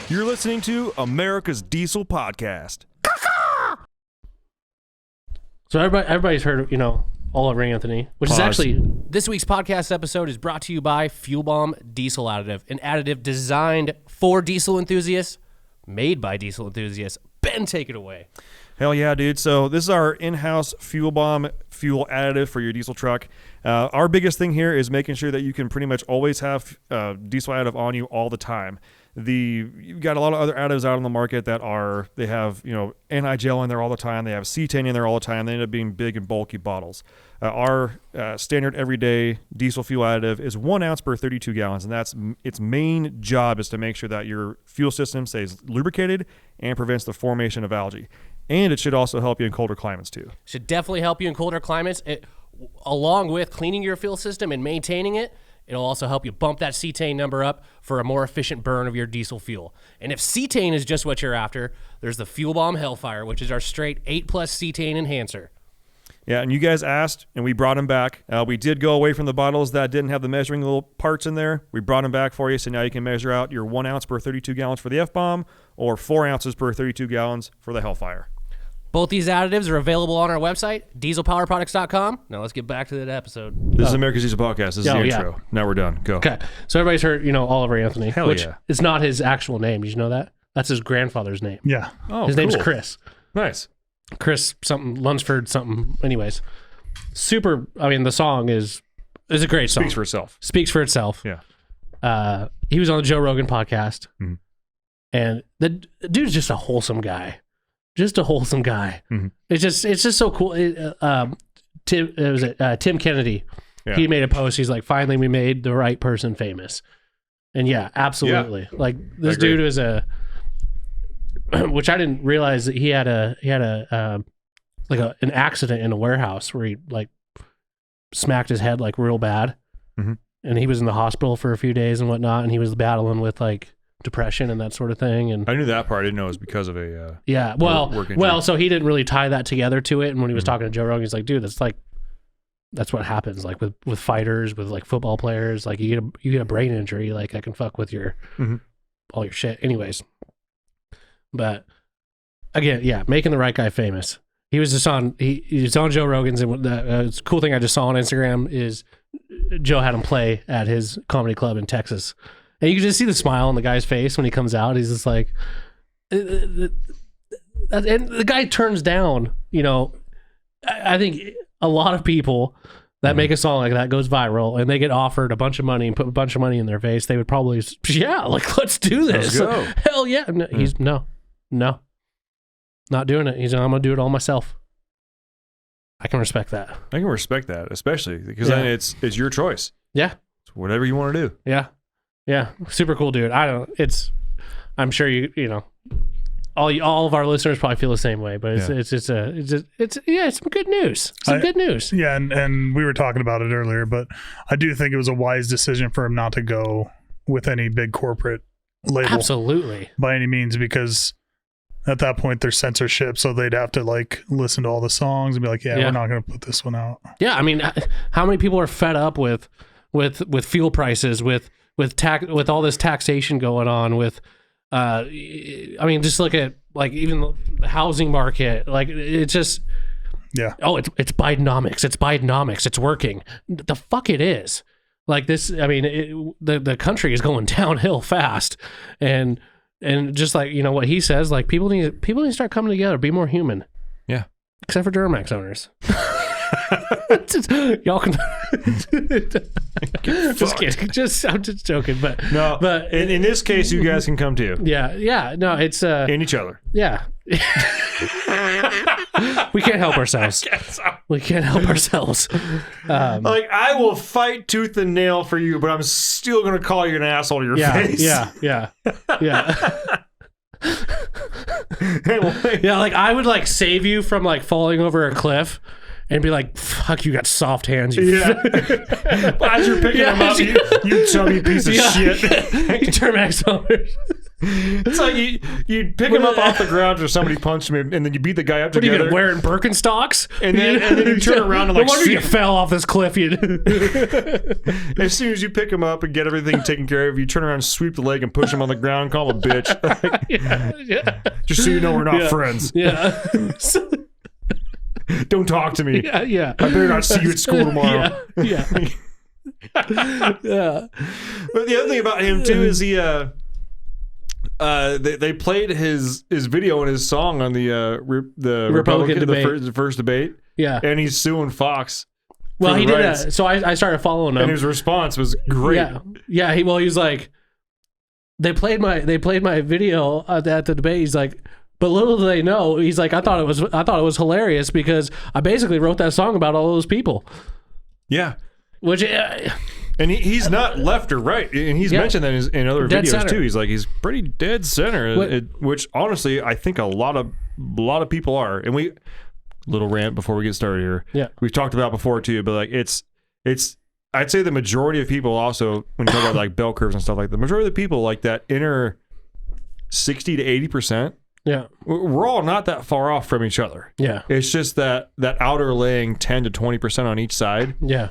You're listening to America's Diesel Podcast. So everybody's heard, all over Anthony, which is actually... This week's podcast episode is brought to you by Fuel Bomb Diesel Additive, an additive designed for diesel enthusiasts, made by diesel enthusiasts. Ben, take it away. Hell yeah, dude. So this is our in-house Fuel Bomb fuel additive for your diesel truck. Our biggest thing here is making sure that you can pretty much always have diesel additive on you all the time. You've got a lot of other additives out on the market that they have, anti-gel in there all the time. They have cetane in there all the time. They end up being big and bulky bottles. Our standard everyday diesel fuel additive is 1 ounce per 32 gallons, and that's its main job is to make sure that your fuel system stays lubricated and prevents the formation of algae. And it should also help you in colder climates too. Should definitely help you in colder climates. Along with cleaning your fuel system and maintaining it, it'll also help you bump that cetane number up for a more efficient burn of your diesel fuel. And if cetane is just what you're after, there's the Fuel Bomb Hellfire, which is our straight 8+ cetane enhancer. Yeah, and you guys asked, and we brought them back. We did go away from the bottles that didn't have the measuring little parts in there. We brought them back for you, so now you can measure out your 1 ounce per 32 gallons for the F-Bomb or 4 ounces per 32 gallons for the Hellfire. Both these additives are available on our website, dieselpowerproducts.com. Now let's get back to that episode. This is America's Diesel Podcast. This is the intro. Now we're done. Go. Okay. So everybody's heard, Oliver Anthony. Hell which yeah. is not his actual name. Did you know that? That's his grandfather's name. Yeah. Oh, his name's Chris. Nice. Chris something, Lunsford something. Anyways. The song is a great song. Speaks for itself. Yeah. He was on the Joe Rogan podcast. Mm-hmm. And the dude's just a wholesome guy. Mm-hmm. It's just so cool. Tim Kennedy. Yeah. He made a post. He's like, finally, we made the right person famous. And yeah, absolutely. Yeah. Like this dude was which I didn't realize that he had an accident in a warehouse where he like smacked his head like real bad. Mm-hmm. And he was in the hospital for a few days and whatnot. And he was battling with like depression and that sort of thing. And I knew that part. I didn't know it was because of a work injury. So he didn't really tie that together to it. And when he was talking to Joe Rogan, he's like, dude, that's what happens like with fighters, with like football players. Like you get a brain injury, like I can fuck with your all your shit. Anyways. But again, yeah, making the right guy famous. He was just on he's on Joe Rogan's, and the cool thing I just saw on Instagram is Joe had him play at his comedy club in Texas. And you can just see the smile on the guy's face when he comes out. He's just like, and the guy turns down, I think a lot of people that make a song like that goes viral and they get offered a bunch of money and put a bunch of money in their face. They would probably, let's do this. Let's go. Hell yeah. No, he's no, not doing it. I'm going to do it all myself. I can respect that. I can respect that, especially because then it's your choice. Yeah. It's whatever you want to do. Yeah. Yeah, super cool, dude. I'm sure all of our listeners probably feel the same way, but it's some good news. Good news. Yeah, and we were talking about it earlier, but I do think it was a wise decision for him not to go with any big corporate label. Absolutely. By any means, because at that point there's censorship, so they'd have to like listen to all the songs and be like, we're not going to put this one out. Yeah, I mean, how many people are fed up with fuel prices, with all this taxation going on, with just look at like even the housing market, like it's just it's Bidenomics, it's working. The fuck it is. Like this, I mean, the country is going downhill fast, and just like what he says, like people need to start coming together, be more human. Yeah, except for Duramax owners. Y'all can just kidding. I'm just joking, but in this case, you guys can come too. Yeah. No, it's in each other. Yeah. We can't help ourselves. We can't help ourselves. I will fight tooth and nail for you, but I'm still going to call you an asshole to your face. Yeah. Like I would like save you from like falling over a cliff and be like, fuck, you got soft hands. As you're picking them up, you chubby piece of shit. You Duramax owners. It's like you pick him up off the ground or somebody punched him, and then you beat the guy up What are you together. gonna wearing Birkenstocks? And then you turn around and like no wonder you sweep- fell off this cliff. as soon as you pick him up and get everything taken care of, you turn around and sweep the leg and push him on the ground, call him a bitch. yeah. Just so you know we're not friends. Yeah. Don't talk to me. Yeah. I better not see you at school tomorrow. Yeah. Yeah. But the other thing about him too is he they played his video and his song on the Republican debate. the first debate. Yeah. And he's suing Fox. Well, for he the did rights. that. So I started following him. And his response was great. Yeah. Yeah. He was like, they played my video at the debate. He's like, but little do they know, he's like, I thought it was hilarious because I basically wrote that song about all those people. Yeah. Which, and he's not left or right, and he's mentioned that in other Dead videos center. too. He's like he's pretty dead center, which honestly I think a lot of people are. And we little rant before we get started here. Yeah, we've talked about before too, but like it's I'd say the majority of people also when you talk about like bell curves and stuff like the majority of the people like that inner 60 to 80%. Yeah, we're all not that far off from each other. Yeah, it's just that outer laying 10 to 20% on each side. Yeah.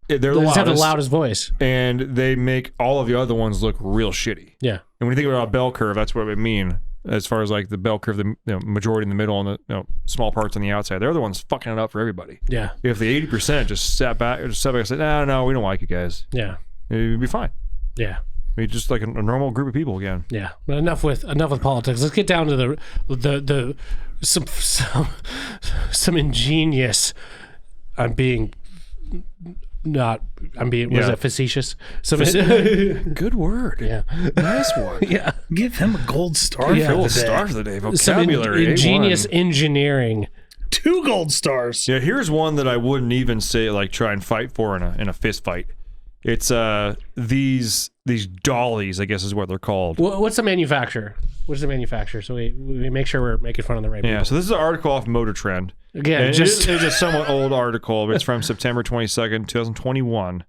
They're the They just loudest, have the loudest voice, and they make all of the other ones look real shitty. Yeah, and when you think about a bell curve, that's what I mean. As far as like the bell curve, the majority in the middle and the small parts on the outside, they're the ones fucking it up for everybody. Yeah, if the 80% just sat back and said, no, we don't like you guys. Yeah, it'd be fine. Yeah, be just like a normal group of people again. Yeah, but enough with politics. Let's get down to the some ingenious. Was it facetious? Good word. Yeah. Nice one. Yeah. Give him a gold star for the day. Star for the day. Vocabulary. Ingenious engineering. 2 gold stars. Yeah, here's one that I wouldn't even say like try and fight for in a fist fight. It's these dollies, I guess is what they're called. What's the manufacturer? What's the manufacturer? So we make sure we're making fun of the right people. Yeah, so this is an article off Motor Trend. Again, it's a somewhat old article. It's from September 22nd, 2021.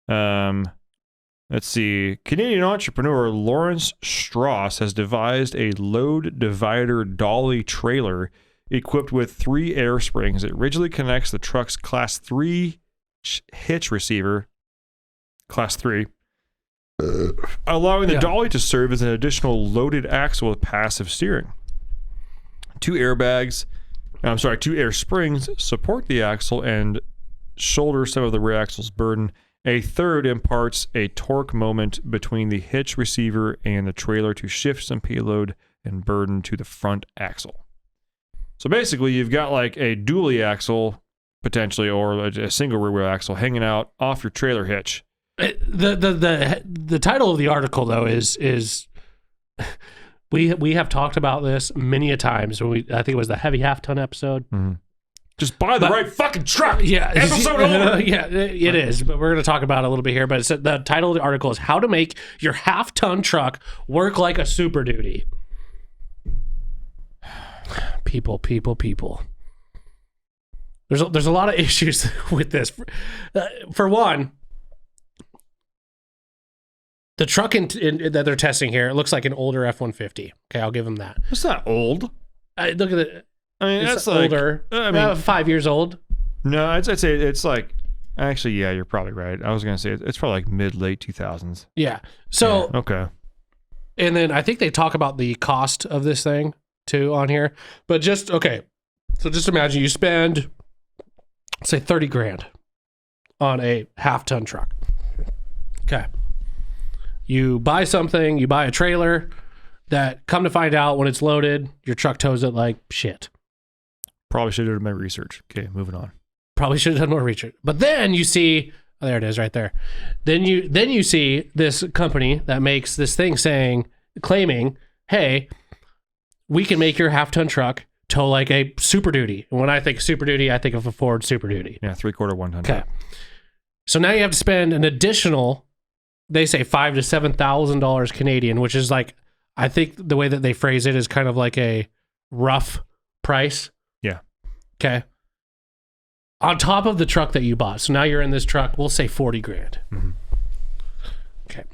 Let's see. Canadian entrepreneur Lawrence Strauss has devised a load divider dolly trailer equipped with 3 air springs. It rigidly connects the truck's Class 3 hitch receiver, Class 3, allowing the dolly to serve as an additional loaded axle with passive steering. 2 air springs support the axle and shoulder some of the rear axle's burden. A third imparts a torque moment between the hitch receiver and the trailer to shift some payload and burden to the front axle. So basically, you've got like a dually axle, potentially, or a single rear wheel axle hanging out off your trailer hitch. The title of the article though is we have talked about this many a times when I think it was the heavy half-ton episode. Mm-hmm. Just buy the right fucking truck. Yeah, episode over. Yeah, it is. But we're going to talk about it a little bit here. But the title of the article is "How to Make Your Half-Ton Truck Work Like a Super Duty." People. There's a lot of issues with this. For one, the truck that they're testing here, it looks like an older F-150. Okay, I'll give them that. It's not old. Look at it. I mean, It's that's like, older. I mean, 5 years old. No, I'd say it's like, actually, yeah, you're probably right. I was going to say it's probably like late 2000s. Yeah. So, yeah, okay. And then I think they talk about the cost of this thing too on here. But so just imagine you spend, say, $30,000 on a half-ton truck. Okay. You buy something, you buy a trailer that, come to find out, when it's loaded, your truck tows it like shit. Probably should have done my research. Okay, moving on. Probably should have done more research. But then you see, there it is right there. Then you see this company that makes this thing claiming, hey, we can make your half-ton truck tow like a Super Duty. And when I think Super Duty, I think of a Ford Super Duty. Yeah, 3/4 100. Okay. So now you have to spend an additional, they say $5,000 to $7,000 Canadian, which is like, I think the way that they phrase it is kind of like a rough price. Yeah. Okay. On top of the truck that you bought. So now you're in this truck, we'll say $40,000. Mm-hmm. Okay.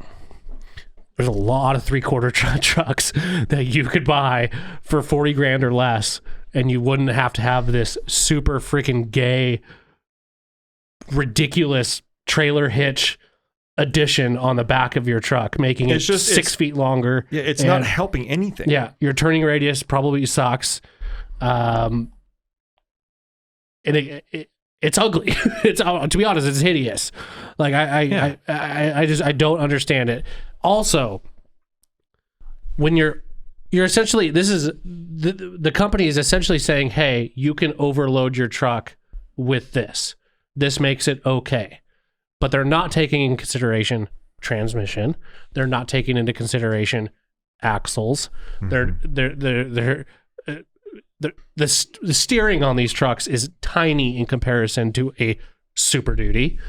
there's a lot of 3/4 trucks that you could buy for 40 grand or less, and you wouldn't have to have this super freaking gay, ridiculous trailer hitch addition on the back of your truck, making it just 6 feet longer. Yeah, it's not helping anything. Yeah, your turning radius probably sucks. And it's ugly. It's, to be honest, it's hideous. Like I don't understand it. Also, when you're essentially, this is the company is essentially saying, hey, you can overload your truck with this. This makes it okay. But they're not taking into consideration transmission. They're not taking into consideration axles. Mm-hmm. The steering on these trucks is tiny in comparison to a Super Duty.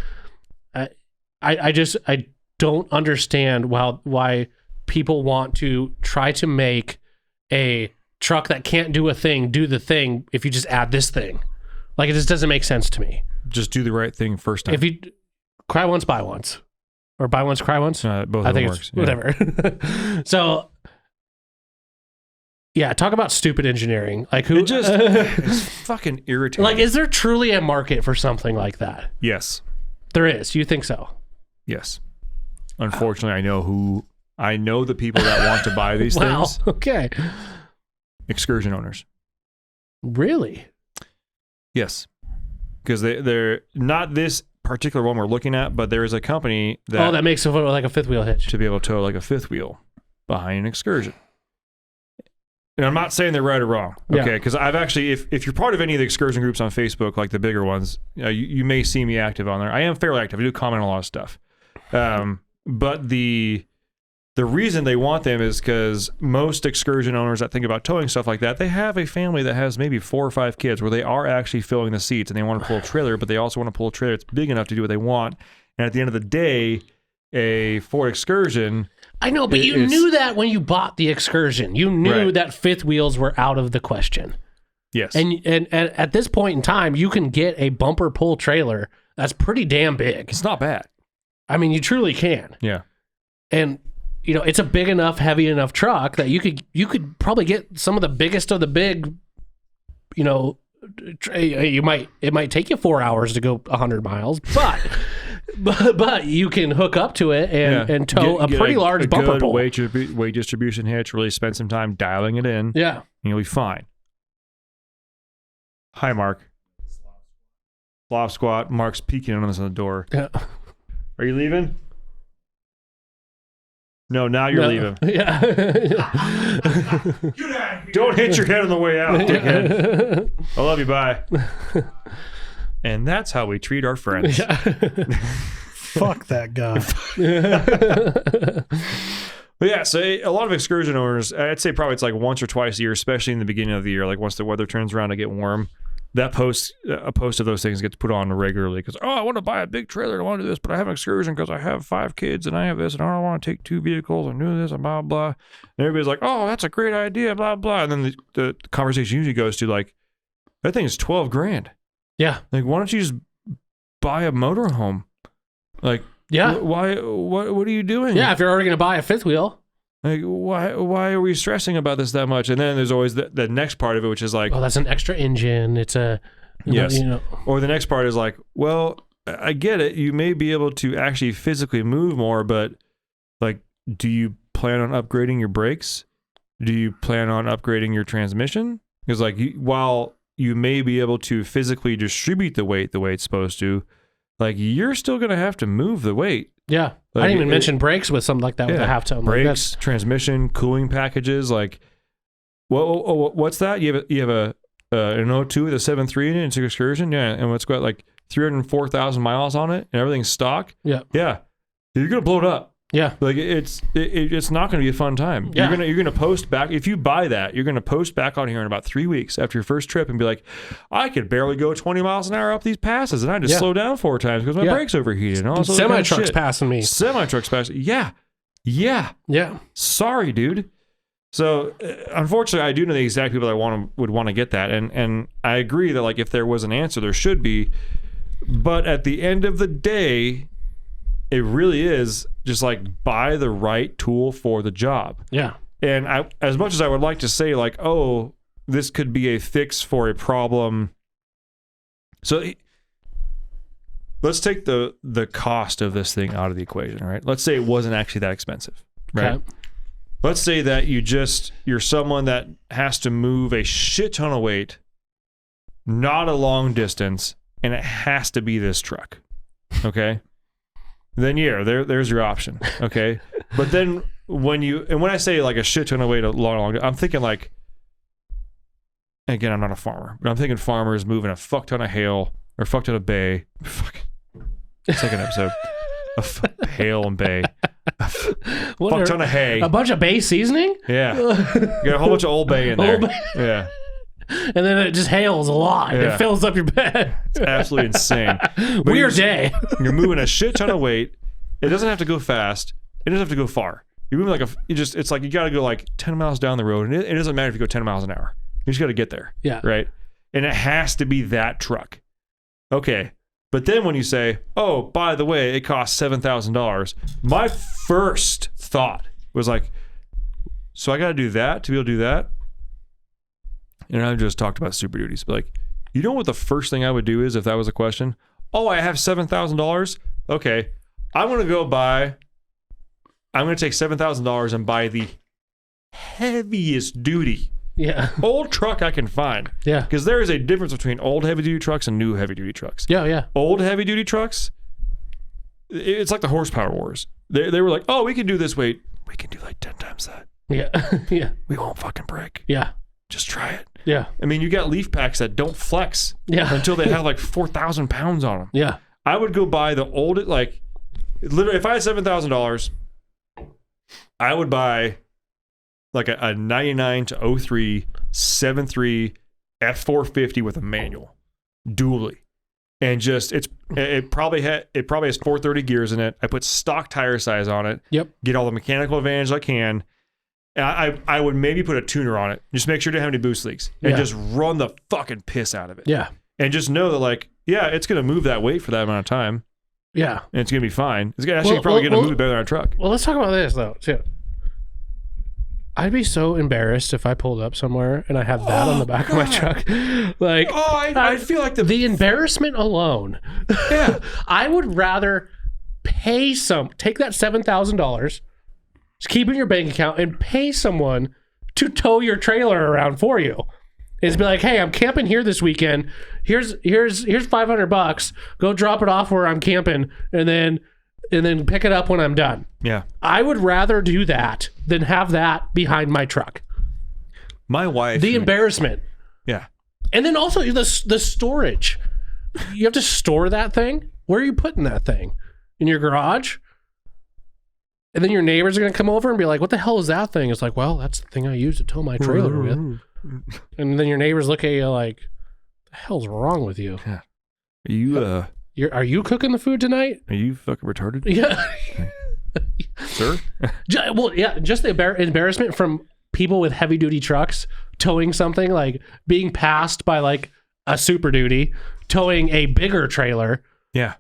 I don't understand why people want to try to make a truck that can't do the thing if you just add this thing. Like, it just doesn't make sense to me. Just do the right thing first time. If you cry once, buy once, or buy once, cry once. Both I of them think works. It's whatever. So, yeah, talk about stupid engineering. Like, who just it's fucking irritating. like, is there truly a market for something like that? Yes. There is. You think so? Yes. Unfortunately, I know the people that want to buy these Wow. things. Okay. Excursion owners. Really? Yes. Because they're not this particular one we're looking at, but there is a company that makes it like a fifth wheel hitch to be able to tow like a fifth wheel behind an Excursion. And I'm not saying they're right or wrong, okay? Because I've actually, if you're part of any of the Excursion groups on Facebook, like the bigger ones, you may see me active on there. I am fairly active. I do comment on a lot of stuff. But the reason they want them is because most Excursion owners that think about towing stuff like that, they have a family that has maybe 4 or 5 kids where they are actually filling the seats and they want to pull a trailer, but they also want to pull a trailer that's big enough to do what they want. And at the end of the day, a Ford Excursion... I know, but you knew that when you bought the Excursion. You knew that fifth wheels were out of the question. Yes. And at this point in time, you can get a bumper pull trailer that's pretty damn big. It's not bad. I mean, you truly can. Yeah. And it's a big enough, heavy enough truck that you could probably get some of the biggest of the big. It might take you 4 hours to go 100 miles, but you can hook up to it and tow a pretty large bumper good pull. Weight distribution hitch. Really spend some time dialing it in. Yeah, and you'll be fine. Hi, Mark. Flop squat. Mark's peeking on us on the door. Yeah. Are you leaving? No, now you're leaving. Yeah. Don't hit your head on the way out, dickhead. I love you. Bye. And that's how we treat our friends. Yeah. Fuck that guy. But yeah, so a lot of Excursion owners, I'd say probably it's like once or twice a year, especially in the beginning of the year, like once the weather turns around to get warm, a post of those things gets put on regularly because, I want to buy a big trailer, I want to do this, but I have an Excursion because I have 5 kids and I have this and I don't want to take 2 vehicles and do this and blah, blah. And everybody's like, that's a great idea, blah, blah. And then the conversation usually goes to like, that thing is $12 grand. Yeah. Like, why don't you just buy a motorhome? Like, yeah. What are you doing? Yeah, if you're already going to buy a fifth wheel. Like, why are we stressing about this that much? And then there's always the next part of it, which is like, that's an extra engine. It's a, yes. Or the next part is like, well, I get it. You may be able to actually physically move more, but like, do you plan on upgrading your brakes? Do you plan on upgrading your transmission? Because like, while you may be able to physically distribute the weight it's supposed to, like, you're still going to have to move the weight. Yeah. Like, I didn't even mention brakes with something like that with a half ton. Brakes, transmission, cooling packages. Like, what's that? You have an 02 with a 7.3 in it, it's an Excursion? Yeah. And it's got like 304,000 miles on it and everything's stock? Yeah. Yeah. You're going to blow it up. Yeah. Like, it's not going to be a fun time. Yeah. You're gonna post back. If you buy that, you're going to post back on here in about 3 weeks after your first trip and be like, I could barely go 20 miles an hour up these passes and I just slow down 4 times because my brakes overheated. And all this Semi trucks passing me. Semi-trucks passing. Yeah. Sorry, dude. So, unfortunately, I do know the exact people that would want to get that. And I agree that, like, if there was an answer, there should be. But at the end of the day, it really is just like buy the right tool for the job. Yeah. And as much as I would like to say like, oh, this could be a fix for a problem. So let's take the cost of this thing out of the equation, right? Let's say it wasn't actually that expensive, right? Okay. Let's say that you're someone that has to move a shit ton of weight, not a long distance, and it has to be this truck. Okay? Then there's your option. Okay? But then when I say like a shit ton of weight, a long, I'm thinking like, again, I'm not a farmer, but I'm thinking farmers moving a fuck ton of hail or fuck ton of bay. Fuck. Second episode. Hail and bay. Fuck ton of hay. A bunch of bay seasoning? Yeah. Got a whole bunch of Old Bay in there. Old Bay. Yeah. And then it just hails a lot. Yeah. It fills up your bed. It's absolutely insane. But Weird day. You're moving a shit ton of weight. It doesn't have to go fast. It doesn't have to go far. You're moving like it's like you got to go like 10 miles down the road. And it doesn't matter if you go 10 miles an hour. You just got to get there. Yeah. Right? And it has to be that truck. Okay. But then when you say, oh, by the way, it costs $7,000, my first thought was like, so I got to do that to be able to do that? And I just talked about Super Duties. But like, you know what the first thing I would do is if that was a question? Oh, I have $7,000? Okay. I'm going to take $7,000 and buy the heaviest duty old truck I can find. Yeah. Because there is a difference between old heavy duty trucks and new heavy duty trucks. Yeah, yeah. Old heavy duty trucks, it's like the horsepower wars. They were like, oh, we can do this weight. We can do like 10 times that. Yeah. Yeah. We won't fucking break. Yeah. Just try it. Yeah. I mean, you got leaf packs that don't flex until they have like 4,000 pounds on them. Yeah. I would go buy the old, like, literally, if I had $7,000, I would buy like a 99 to 03 7.3 F450 with a manual, dually, and just it probably has 430 gears in it. I put stock tire size on it. Yep. Get all the mechanical advantage I can. I would maybe put a tuner on it. Just make sure it didn't have any boost leaks, and just run the fucking piss out of it. Yeah. And just know that like, yeah, it's gonna move that weight for that amount of time. Yeah. And it's gonna be fine. It's actually probably gonna move it better than our truck. Well, let's talk about this though too. I'd be so embarrassed if I pulled up somewhere and I had that on the back of my truck. Like, I feel like the embarrassment alone. Yeah. I would rather take that $7,000, just keep it in your bank account and pay someone to tow your trailer around for you. Is be like, hey, I'm camping here this weekend. Here's $500. Go drop it off where I'm camping, and then pick it up when I'm done. Yeah. I would rather do that than have that behind my truck. My wife. The embarrassment. Yeah. And then also the storage. You have to store that thing. Where are you putting that thing? In your garage? And then your neighbors are going to come over and be like, what the hell is that thing? It's like, well, that's the thing I use to tow my trailer with. And then your neighbors look at you like, the hell's wrong with you? Yeah. Are you cooking the food tonight? Are you fucking retarded? Yeah. Sir? Well, yeah, just the embarrassment from people with heavy duty trucks towing something, like being passed by like a Super Duty, towing a bigger trailer. Yeah.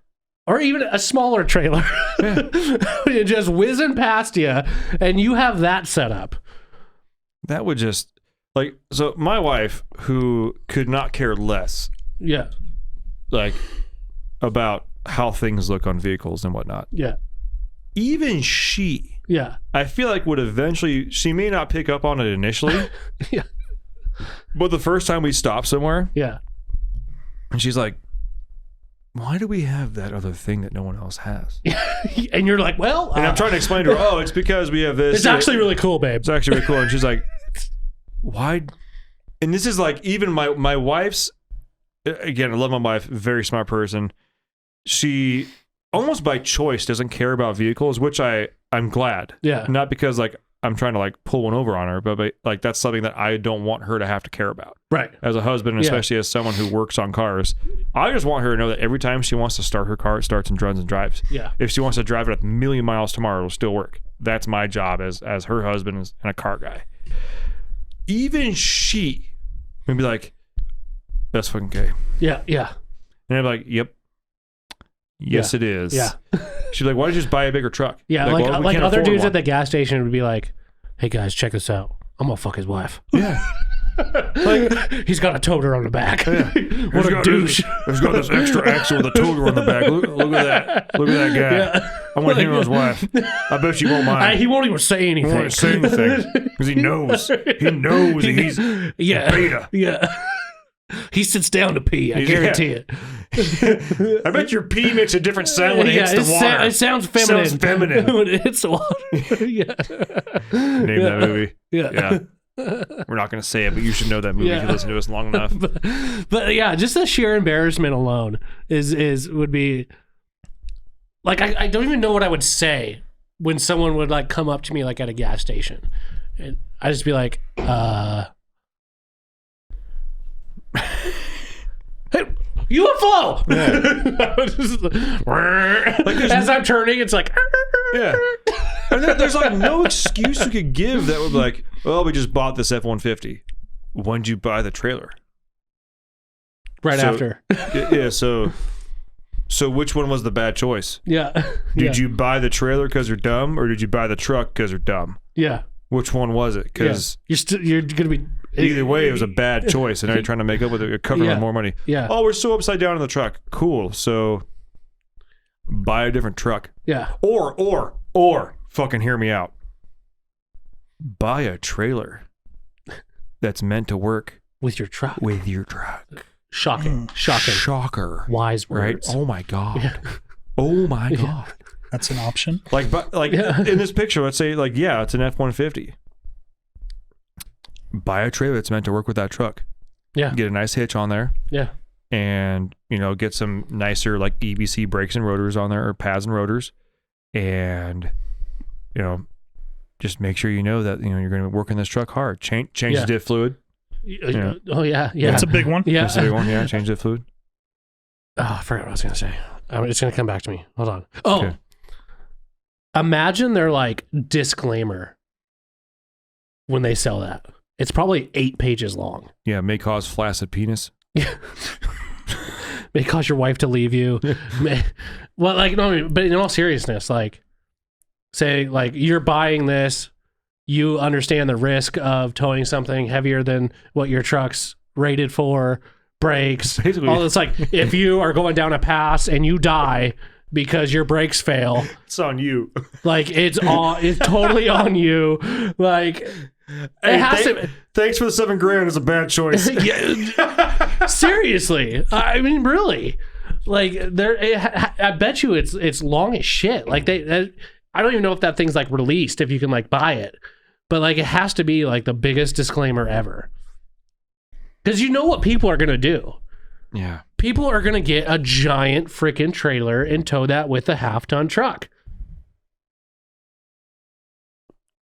Or even a smaller trailer. Yeah. Just whizzing past you, and you have that set up. That would just, like, so my wife, who could not care less. Yeah. Like, about how things look on vehicles and whatnot. Yeah. Even she, yeah, I feel like would eventually, she may not pick up on it initially. Yeah. But the first time we stop somewhere. Yeah. And she's like, why do we have that other thing that no one else has? And you're like, well. And I'm trying to explain to her, oh, it's because we have this. It's actually really cool, babe. It's actually really cool. And she's like, why? And this is like, even my wife's, again, I love my wife, very smart person. She almost by choice doesn't care about vehicles, which I'm glad. Yeah. Not because like I'm trying to like pull one over on her, but like that's something that I don't want her to have to care about. Right. As a husband, and especially as someone who works on cars, I just want her to know that every time she wants to start her car, it starts and runs and drives. Yeah. If she wants to drive it 1,000,000 miles tomorrow, it'll still work. That's my job as her husband and a car guy. Even she would be like, that's fucking gay. Yeah, yeah. And I'm like, yep. Yes, it is. Yeah. She's like, why don't you just buy a bigger truck? Yeah, well, we like can't other afford dudes one. at the gas station would be like, hey guys, check this out. I'm gonna fuck his wife. Yeah. Like, he's got a toter on the back. What a douche. There's got this extra axle with a toter on the back. Look at that. Look at that guy. Yeah. I want him and his wife. I bet she won't mind. He won't even say anything. He won't say anything because he knows. He knows he's beta. Yeah. He sits down to pee. I guarantee it. I bet your pee makes a different sound when it hits the water. It sounds feminine. Sounds feminine. When it hits the water. Yeah. Name that movie. Yeah. We're not going to say it, but you should know that movie if you listen to us long enough. But yeah, just the sheer embarrassment alone would be like, I don't even know what I would say when someone would like come up to me like at a gas station, and I'd just be like, hey, UFO! Yeah. As I'm turning, it's like, Yeah. And there's like no excuse you could give that would be like, well, we just bought this F-150. When'd you buy the trailer? right after. Yeah, so which one was the bad choice? Yeah. Did you buy the trailer because you're dumb, or did you buy the truck because you're dumb? Yeah. Which one was it? Because you're gonna be either way, it was a bad choice, and now you're trying to make up with it. You're covering with more money. Yeah. Oh, we're so upside down in the truck. Cool. So buy a different truck. Yeah. Or fucking hear me out. Buy a trailer that's meant to work With your truck. with your truck. Shocking. Shocker. Wise Right? words. Oh my God. Oh my God. That's an option. Like in this picture, let's say it's an F-150. Buy a trailer that's meant to work with that truck. Yeah. Get a nice hitch on there. Yeah. And, get some nicer like EBC brakes and rotors on there, or pads and rotors. And, just make sure that, you're going to be working this truck hard. Change the diff fluid. Yeah. Oh, yeah. Yeah. That's a big one. Yeah. That's a big one. Yeah, change the fluid. Oh, I forgot what I was going to say. It's going to come back to me. Hold on. Oh. Okay. Imagine their like disclaimer when they sell that. It's probably 8 pages long. Yeah, may cause flaccid penis. May cause your wife to leave you. But in all seriousness, like, say, like, you're buying this, you understand the risk of towing something heavier than what your truck's rated for, brakes, Basically. all this. Like, if you are going down a pass and you die because your brakes fail, It's on you. like, it's totally on you. Like, it has to. Thanks for the $7,000. It's a bad choice. Yeah, seriously. I mean, really. Like, I bet you it's long as shit. Like, I don't even know if that thing's like released, if you can like buy it, but like it has to be like the biggest disclaimer ever. Because you know what people are gonna do. Yeah. People are gonna get a giant freaking trailer and tow that with a half-ton truck.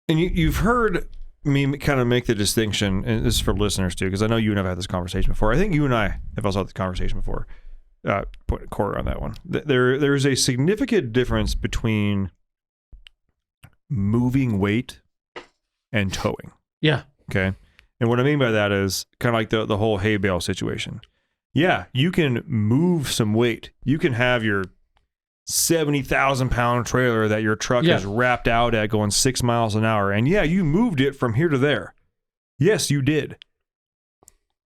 And you've heard me kind of make the distinction, and this is for listeners too, because I know you and I have had this conversation before. I think you and I have also had this conversation before. Put a quarter on that one. There's a significant difference between moving weight and towing. Yeah. Okay. And what I mean by that is kind of like the whole hay bale situation. Yeah, you can move some weight. You can have your 70,000 pound trailer that your truck is wrapped out at going 6 miles an hour. And yeah, you moved it from here to there. Yes, you did.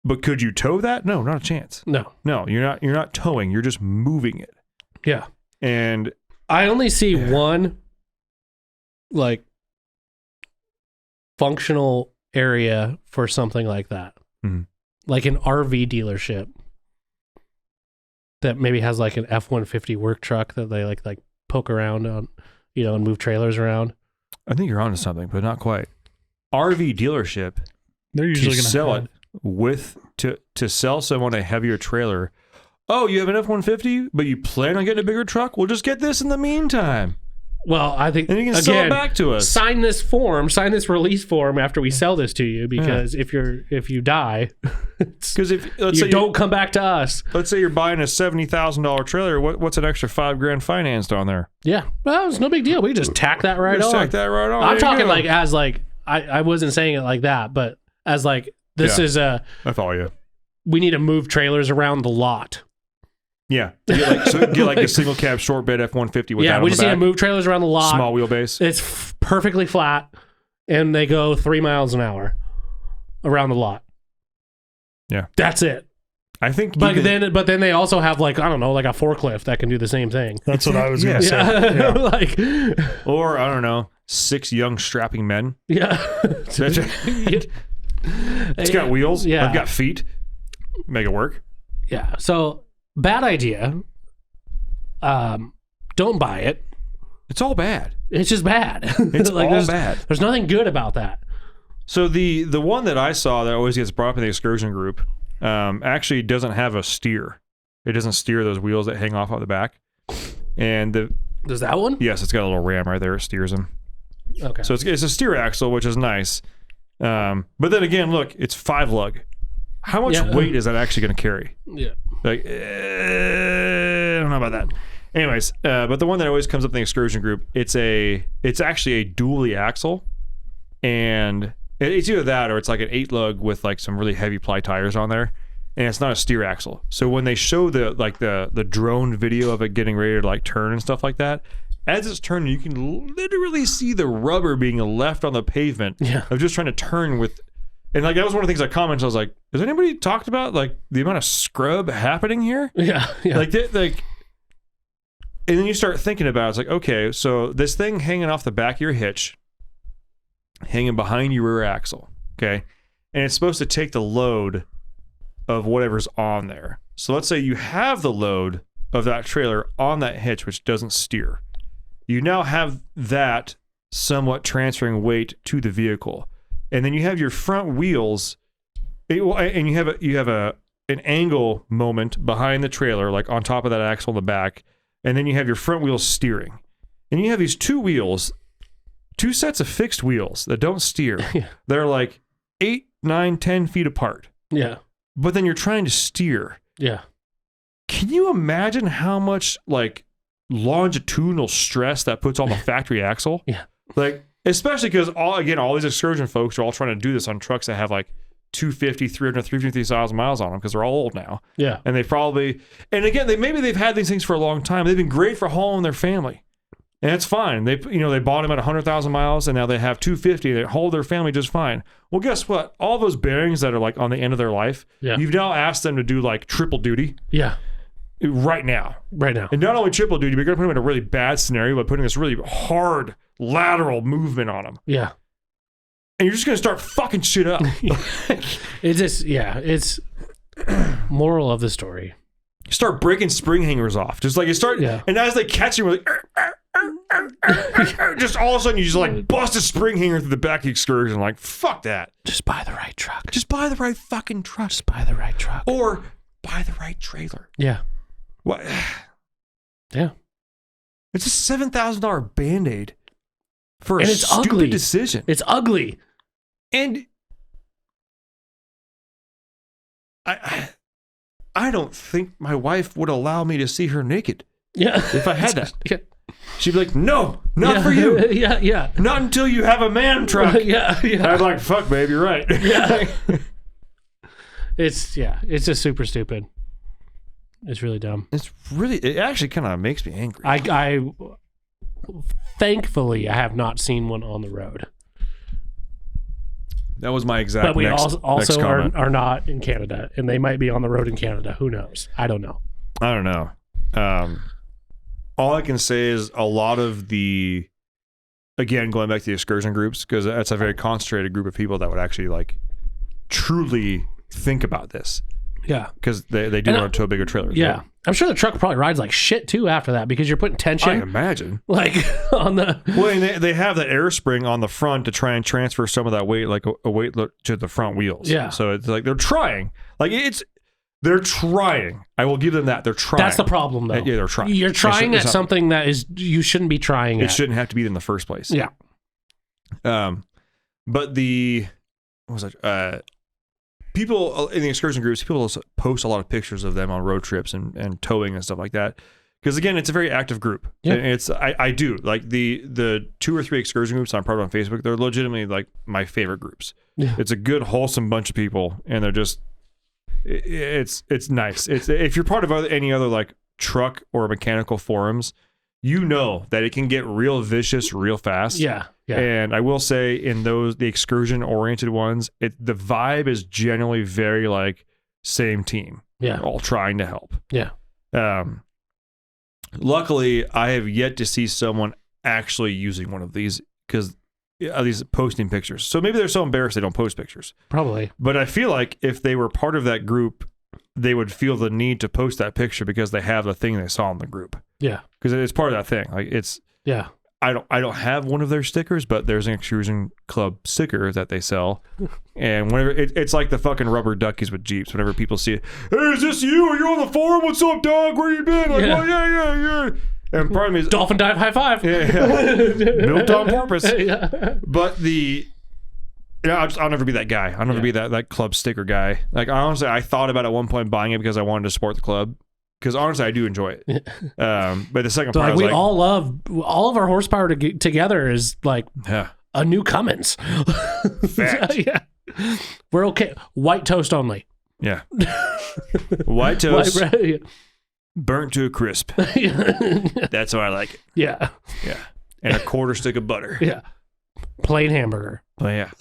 But could you tow that? No, not a chance. No, you're not towing. You're just moving it. Yeah. And I only see one like functional area for something like that. Mm-hmm. Like an RV dealership that maybe has like an F-150 work truck that they like poke around on, and move trailers around. I think you're onto something, but not quite. RV dealership, They're usually going to sell it to sell someone a heavier trailer. Oh, you have an F-150, but you plan on getting a bigger truck? We'll just get this in the meantime. Well, I think, and you can sell it back to us. Sign this release form after we sell this to you, because if you die, because let's you say don't come back to us. Let's say you're buying a $70,000 trailer. What's an extra $5,000 financed on there? Yeah, well, it's no big deal. We just tack that right on. Tack that right on. I'm talking like as like I wasn't saying it like that, but as like this is I follow you. We need to move trailers around the lot. Yeah. Get like a single cab short bed F-150 with that we on just the need to back. move trailers around the lot. Small wheelbase. It's perfectly flat, and they go 3 miles an hour around the lot. Yeah. That's it. I think But then they also have like, I don't know, like a forklift that can do the same thing. That's what I was going to say. Yeah. Like, or I don't know, 6 young strapping men. yeah. It's got wheels. Yeah. I've got feet. Make it work. Yeah. So bad idea. Don't buy it. It's all bad. It's just bad. It's like, all bad. There's nothing good about that. So the one that I saw that always gets brought up in the excursion group actually doesn't have a steer. It doesn't steer those wheels that hang off the back. And Does that one? yes, it's got a little ram right there. It steers them. Okay. So it's a steer axle, which is nice. But then again, look, it's 5 lug. How much weight is that actually going to carry? Yeah. Like, I don't know about that. Anyways, but the one that always comes up in the excursion group, it's actually a dually axle, and it's either that or it's like an 8 lug with like some really heavy ply tires on there, and it's not a steer axle. So when they show the drone video of it getting ready to like turn and stuff like that, as it's turning, you can literally see the rubber being left on the pavement of just trying to turn with. And like that was one of the things I commented. I was like, "Has anybody talked about like the amount of scrub happening here?" Yeah. Like, and then you start thinking about it. It's like, okay, so this thing hanging off the back of your hitch, hanging behind your rear axle, okay, and it's supposed to take the load of whatever's on there. So let's say you have the load of that trailer on that hitch, which doesn't steer. You now have that somewhat transferring weight to the vehicle. And then you have your front wheels, and you have an angle moment behind the trailer, like on top of that axle in the back, and then you have your front wheels steering. And you have these 2 sets of fixed wheels that don't steer. They're like 8, 9, 10 feet apart. Yeah. But then you're trying to steer. Yeah. Can you imagine how much like longitudinal stress that puts on the factory axle? Yeah. Like, especially because all these excursion folks are all trying to do this on trucks that have like 250, 300, 350,000 miles on them because they're all old now. Yeah. And again, maybe they've had these things for a long time. They've been great for hauling their family. And it's fine. They bought them at 100,000 miles and now they have 250. They haul their family just fine. Well, guess what? All those bearings that are like on the end of their life, you've now asked them to do like triple duty. Yeah. Right now. And not only triple duty, but you're going to put them in a really bad scenario by putting this really hard lateral movement on them. Yeah. And you're just going to start fucking shit up. It's moral of the story. You start breaking spring hangers off. Just like you start, and as they catch you, like, just all of a sudden you just like bust a spring hanger through the back of the excursion. Like, fuck that. Just buy the right truck. Just buy the right fucking truck. Just buy the right truck. Or buy the right trailer. Yeah. What? Yeah. It's a $7,000 Band-Aid for a and it's stupid ugly. decision. It's ugly. And I don't think my wife would allow me to see her naked. Yeah. If I had that. Yeah. She'd be like, no, not for you. Yeah. Not until you have a man truck. Yeah. I'd like, fuck, babe, you're right. Yeah. It's just super stupid. It's really dumb. It actually kind of makes me angry. I thankfully I have not seen one on the road. That was my exact But we next comment. are not in Canada, and they might be on the road in Canada. Who knows? I don't know. I don't know. All I can say is a lot of the, again, going back to the excursion groups, because that's a very concentrated group of people that would actually like truly think about this. Yeah. Because they do run to a bigger trailer. Yeah. Right? I'm sure the truck probably rides like shit too after that because you're putting tension. I imagine. Like on the. Well, and they have that air spring on the front to try and transfer some of that weight, like a weight to the front wheels. Yeah. So it's like they're trying. They're trying. I will give them that. They're trying. That's the problem, though. Yeah, they're trying. You're trying at something that is you shouldn't be trying at. It shouldn't have to be in the first place. Yeah. But what was it? People in the excursion groups, people post a lot of pictures of them on road trips and towing and stuff like that. Because again, it's a very active group. Yeah. And I do like the 2 or 3 excursion groups I'm part of on Facebook. They're legitimately like my favorite groups. Yeah. It's a good, wholesome bunch of people, and they're just it's nice. It's if you're part of any other like truck or mechanical forums, you know that it can get real vicious real fast. Yeah. And I will say in the excursion oriented ones, the vibe is generally very like same team. Yeah. They're all trying to help. Yeah. Luckily, I have yet to see someone actually using one of these because these posting pictures. So maybe they're so embarrassed they don't post pictures. Probably. But I feel like if they were part of that group, they would feel the need to post that picture because they have the thing they saw in the group. Yeah. Because it's part of that thing. Like it's. Yeah. I don't have one of their stickers, but there's an excursion club sticker that they sell, and whenever it's like the fucking rubber duckies with Jeeps. Whenever people see it, hey, is this you? Are you on the forum? What's up, dog? Where you been? Like, Yeah. oh yeah. And part of me is Dolphin dive high five. yeah. Built on purpose. Yeah. But I'll never be that guy. I'll never be that club sticker guy. Like honestly, I thought about at one point buying it because I wanted to support the club. Because honestly, I do enjoy it. But the second So part, like, we all of our horsepower together is like a new Cummins. Fact. Yeah. We're okay. White toast only. Yeah. White toast, White bread, burnt to a crisp. That's how I like it. yeah. Yeah. And a quarter stick of butter. Yeah. Plain hamburger. Oh, yeah.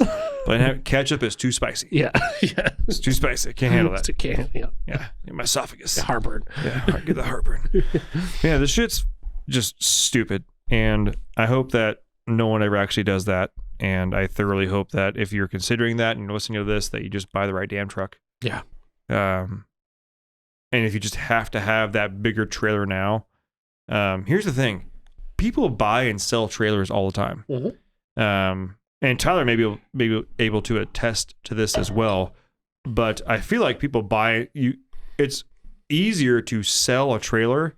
But ketchup is too spicy. Yeah. Yeah. It's too spicy. I can't handle that. Yeah. Yeah. In my esophagus. Heartburn. Yeah. I get the heartburn. Yeah. This shit's just stupid. And I hope that no one ever actually does that. And I thoroughly hope that if you're considering that and you're listening to this, that you just buy the right damn truck. Yeah. And if you just have to have that bigger trailer now, here's the thing. People buy and sell trailers all the time. Mm-hmm. And Tyler may be able to attest to this as well, but I feel like people it's easier to sell a trailer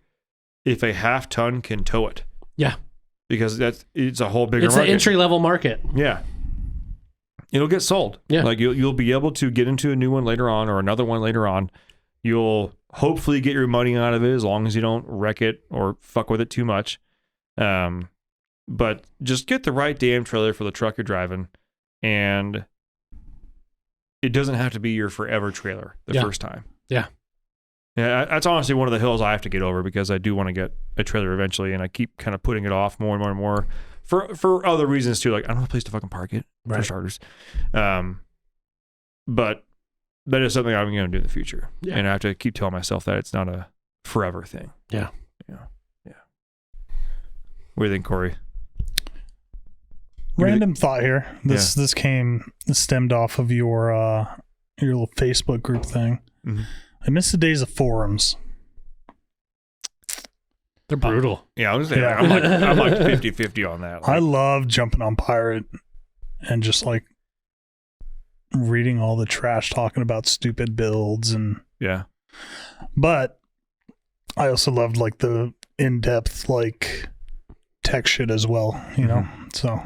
if a half-ton can tow it. Yeah. Because it's a whole bigger It's market. an entry-level market. Yeah. It'll get sold. Yeah. Like you'll be able to get into a new one later on or another one later on. You'll hopefully get your money out of it as long as you don't wreck it or fuck with it too much. But just get the right damn trailer for the truck you're driving, and it doesn't have to be your forever trailer the first time. Yeah. Yeah, that's honestly one of the hills I have to get over because I do want to get a trailer eventually, and I keep kind of putting it off more and more and more for other reasons too. Like I don't have a place to fucking park it for starters. But that is something I'm going to do in the future, and I have to keep telling myself that it's not a forever thing. Yeah. What do you think, Corey? Random thought here. This stemmed off of your little Facebook group thing. Mm-hmm. I miss the days of forums. They're brutal. Yeah, I was saying, I'm like 50-50 on that. Like, I love jumping on Pirate and just like reading all the trash talking about stupid builds and but I also loved like the in-depth like tech shit as well, you know. So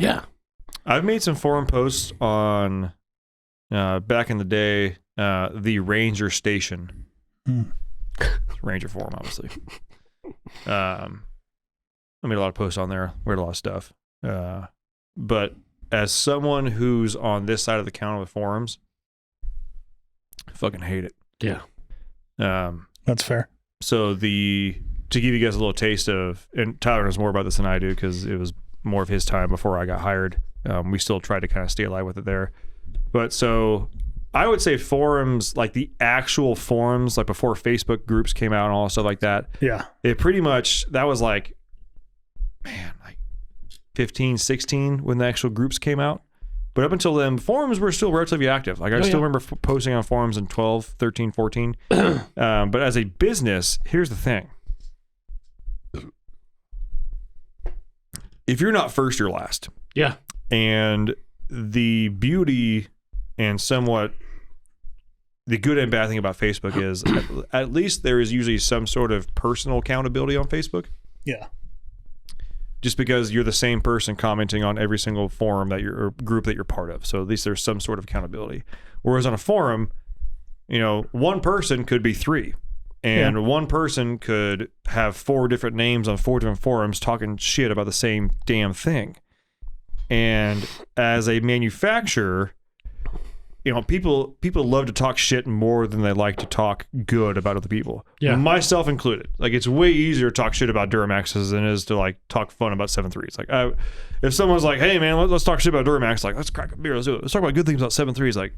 I've made some forum posts on back in the day, the Ranger Station. Ranger forum, obviously. I made a lot of posts on there, read a lot of stuff. But as someone who's on this side of the counter with forums, I fucking hate it. Yeah. That's fair. So to give you guys a little taste of, and Tyler knows more about this than I do because it was more of his time before I got hired. We still try to kind of stay alive with it there. But so I would say forums, like the actual forums, like before Facebook groups came out and all stuff like that. Yeah. It pretty much, that was like 15, 16 when the actual groups came out. But up until then, forums were still relatively active. Like I still remember posting on forums in 12, 13, 14. But as a business, here's the thing. If you're not first, you're last. Yeah. And the beauty and somewhat the good and bad thing about Facebook is at least there is usually some sort of personal accountability on Facebook. Yeah. Just because you're the same person commenting on every single forum or group that you're part of. So at least there's some sort of accountability. Whereas on a forum, you know, one person could be 3. And one person could have 4 different names on 4 different forums talking shit about the same damn thing. And as a manufacturer, people love to talk shit more than they like to talk good about other people. Yeah. Myself included. Like, it's way easier to talk shit about Duramaxes than it is to like talk fun about 7.3s. Like, if someone's like, hey man, let's talk shit about Duramax, like, let's crack a beer, let's do it. Let's talk about good things about 7.3s. Like,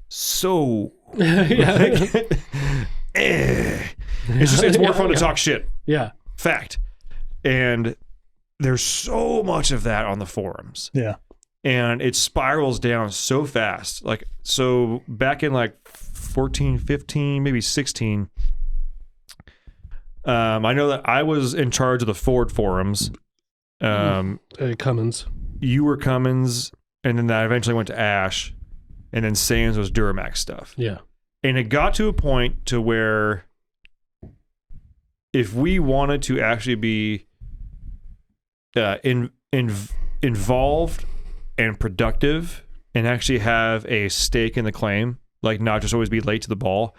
so it's more fun to talk shit. Yeah. Fact. And there's so much of that on the forums. Yeah. And it spirals down so fast. Like, so back in like 14, 15, maybe 16, I know that I was in charge of the Ford forums. Cummins. You were Cummins, and then that eventually went to Ash, and then Sands was Duramax stuff. Yeah. And it got to a point to where if we wanted to actually be involved and productive and actually have a stake in the claim, like not just always be late to the ball,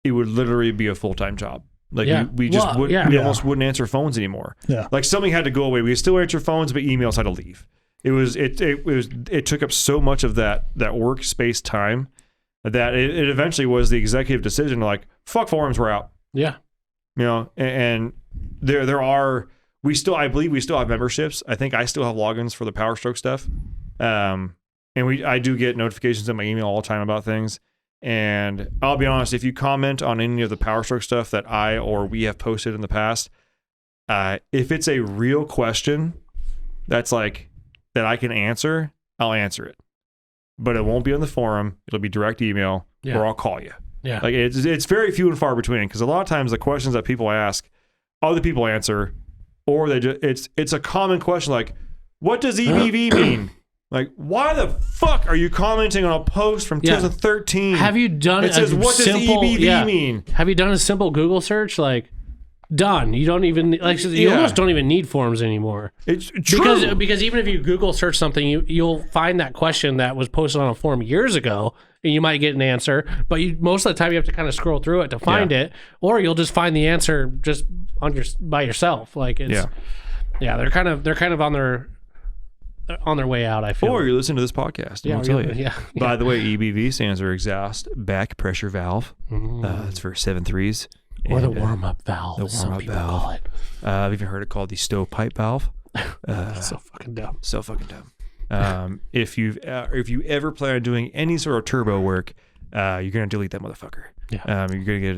it would literally be a full-time job. Like we almost wouldn't answer phones anymore. Yeah. Like something had to go away. We could still answer phones, but emails had to leave. It took up so much of that workspace time that it eventually was the executive decision to like, fuck forums, we're out. Yeah. You know, and I believe we still have memberships. I think I still have logins for the Power Stroke stuff. And I do get notifications in my email all the time about things. And I'll be honest, if you comment on any of the Power Stroke stuff that I or we have posted in the past, if it's a real question that's like that I can answer, I'll answer it. But it won't be on the forum. It'll be direct email, or I'll call you. Yeah. Like it's very few and far between, because a lot of times the questions that people ask, other people answer, or it's a common question like, what does EBV mean? Like, why the fuck are you commenting on a post from 2013? Have you done it? Says, what does EBV mean? Have you done a simple Google search? Like, done. You don't even you almost don't even need forums anymore. It's true. Because even if you Google search something, you'll find that question that was posted on a forum years ago, and you might get an answer. But most of the time, you have to kind of scroll through it to find it, or you'll just find the answer just by yourself. Like it's they're kind of on their way out, I feel. Or you listen to this podcast, and I'll tell you. Yeah. By the way, EBV stands for exhaust back pressure valve. It's for 7.3s. Or the warm-up valve. The warm-up valve. Call it. I've even heard it called the stovepipe valve. So fucking dumb. So fucking dumb. If you ever plan on doing any sort of turbo work, you're gonna delete that motherfucker. Yeah. You're gonna get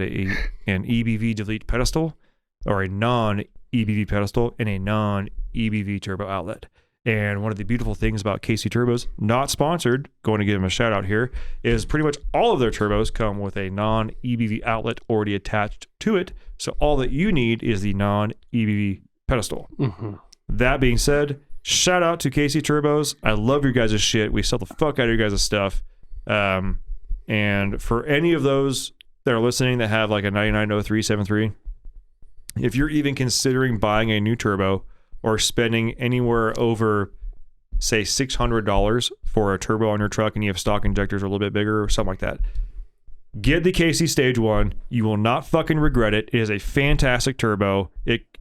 an EBV delete pedestal, or a non-EBV pedestal, and a non-EBV turbo outlet. And one of the beautiful things about KC Turbos, not sponsored, going to give them a shout out here, is pretty much all of their turbos come with a non-EBV outlet already attached to it. So all that you need is the non-EBV pedestal. Mm-hmm. That being said, shout out to KC Turbos. I love your guys' shit. We sell the fuck out of your guys' stuff. And for any of those that are listening that have like a 990373, if you're even considering buying a new turbo, or spending anywhere over, say, $600 for a turbo on your truck, and you have stock injectors a little bit bigger or something like that, get the KC Stage 1. You will not fucking regret it. It is a fantastic turbo.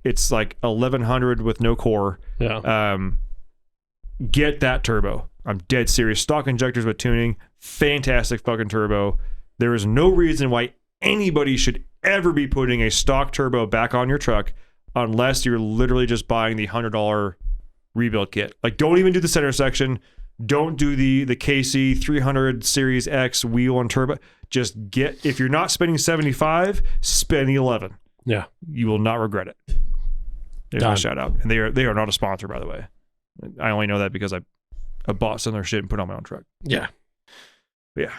It's like 1100 with no core. Yeah. Get that turbo. I'm dead serious. Stock injectors with tuning. Fantastic fucking turbo. There is no reason why anybody should ever be putting a stock turbo back on your truck unless you're literally just buying the $100 rebuild kit. Like, don't even do the center section. Don't do the KC 300 Series X wheel and turbo. Just get, if you're not spending $75, spend the 11. Yeah. You will not regret it. There's my shout out. And they are not a sponsor, by the way. I only know that because I bought some of their shit and put it on my own truck. Yeah. But yeah.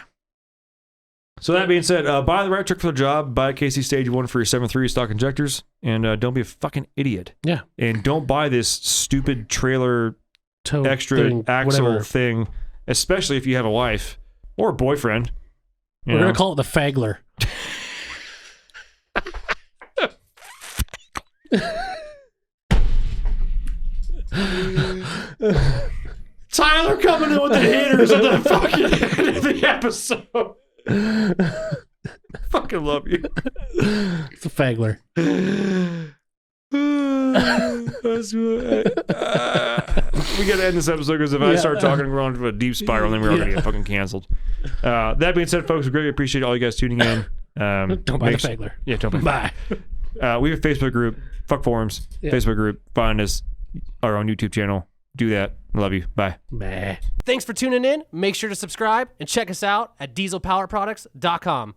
So that being said, buy the right truck for the job. Buy a KC Stage 1 for your 7.3 stock injectors. And don't be a fucking idiot. Yeah. And don't buy this stupid trailer extra axle thing, especially if you have a wife or a boyfriend. We're going to call it the Fagler. Tyler coming in with the haters at the fucking end of the episode. Fucking love you. It's a Fagler. We got to end this episode because if I start talking, we're on to a deep spiral, then we're all going to get fucking canceled. That being said, folks, we greatly appreciate all you guys tuning in. Don't buy the Fagler. Yeah, don't buy. Bye. We have a Facebook group, Fuck Forums, Facebook group. Find us, our own YouTube channel. Do that. Love you. Bye. Thanks for tuning in. Make sure to subscribe and check us out at dieselpowerproducts.com.